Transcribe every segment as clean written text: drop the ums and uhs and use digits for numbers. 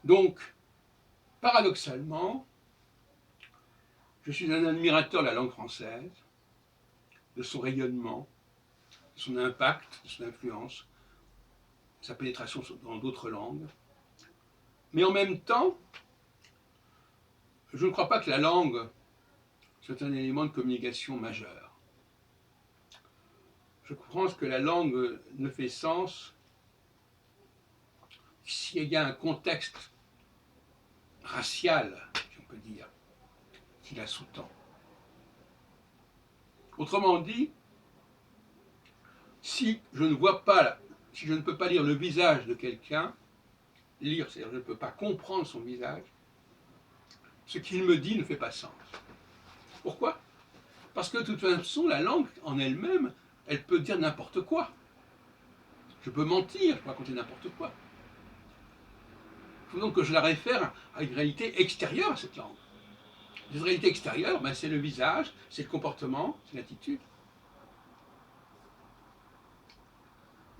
Donc, paradoxalement, je suis un admirateur de la langue française, de son rayonnement, de son impact, de son influence, de sa pénétration dans d'autres langues. Mais en même temps, je ne crois pas que la langue soit un élément de communication majeur. Je pense que la langue ne fait sens s'il y a un contexte racial, si on peut dire, qui la sous-tend. Autrement dit, si je ne vois pas, si je ne peux pas lire le visage de quelqu'un, lire, c'est-à-dire je ne peux pas comprendre son visage, ce qu'il me dit ne fait pas sens. Pourquoi? Parce que de toute façon, la langue en elle-même, elle peut dire n'importe quoi. Je peux mentir, je peux raconter n'importe quoi. Il faut donc que je la réfère à une réalité extérieure à cette langue. Cette réalité extérieure, ben, c'est le visage, c'est le comportement, c'est l'attitude.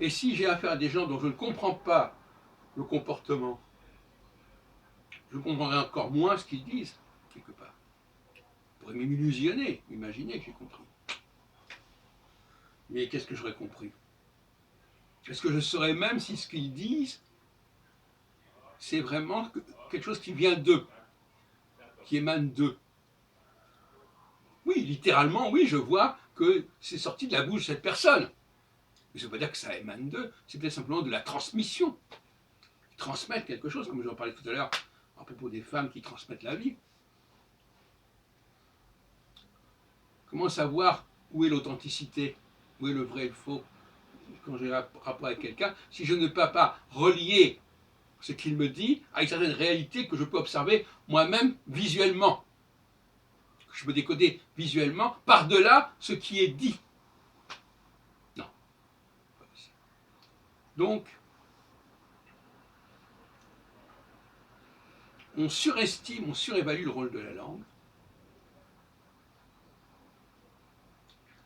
Et si j'ai affaire à des gens dont je ne comprends pas le comportement, je comprendrai encore moins ce qu'ils disent, quelque part. Je pourrais m'illusionner, m'imaginer que j'ai compris. Mais qu'est-ce que j'aurais compris? Est-ce que je saurais même si ce qu'ils disent, c'est vraiment quelque chose qui vient d'eux, qui émane d'eux? Oui, littéralement, oui, je vois que c'est sorti de la bouche de cette personne. Mais ça ne veut pas dire que ça émane d'eux, c'est peut-être simplement de la transmission. Ils transmettent quelque chose, comme j'en parlais tout à l'heure à propos des femmes qui transmettent la vie. Comment savoir où est l'authenticité, où est le vrai et le faux quand j'ai rapport avec quelqu'un, si je ne peux pas relier ce qu'il me dit à une certaine réalité que je peux observer moi-même visuellement, que je peux décoder visuellement par-delà ce qui est dit. Non, pas possible. Donc, on surestime, on surévalue le rôle de la langue,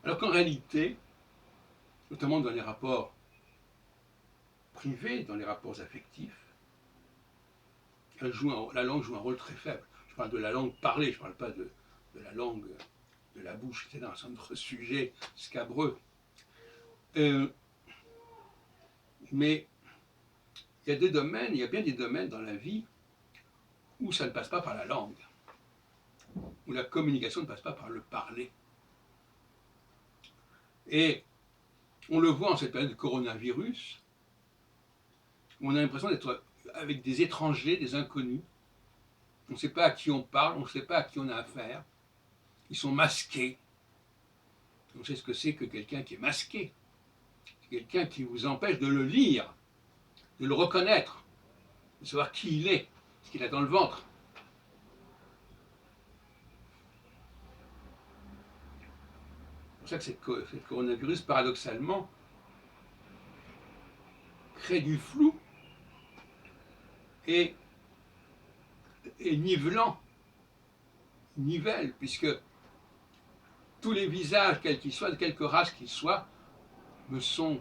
alors qu'en réalité, notamment dans les rapports privés, dans les rapports affectifs, la langue joue un rôle très faible. Je parle de la langue parlée, je ne parle pas de la langue de la bouche, c'est un autre sujet scabreux. Mais il y a des domaines, il y a bien des domaines dans la vie où ça ne passe pas par la langue, où la communication ne passe pas par le parler. Et on le voit en cette période de coronavirus, où on a l'impression d'être avec des étrangers, des inconnus. On ne sait pas à qui on parle, on ne sait pas à qui on a affaire. Ils sont masqués. On sait ce que c'est que quelqu'un qui est masqué. C'est quelqu'un qui vous empêche de le lire, de le reconnaître, de savoir qui il est, ce qu'il a dans le ventre. C'est pour ça que cette coronavirus, paradoxalement, crée du flou et nivelant, nivelle, puisque tous les visages, quels qu'ils soient, de quelque race qu'ils soient, me sont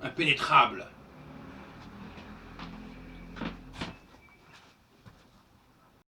impénétrables.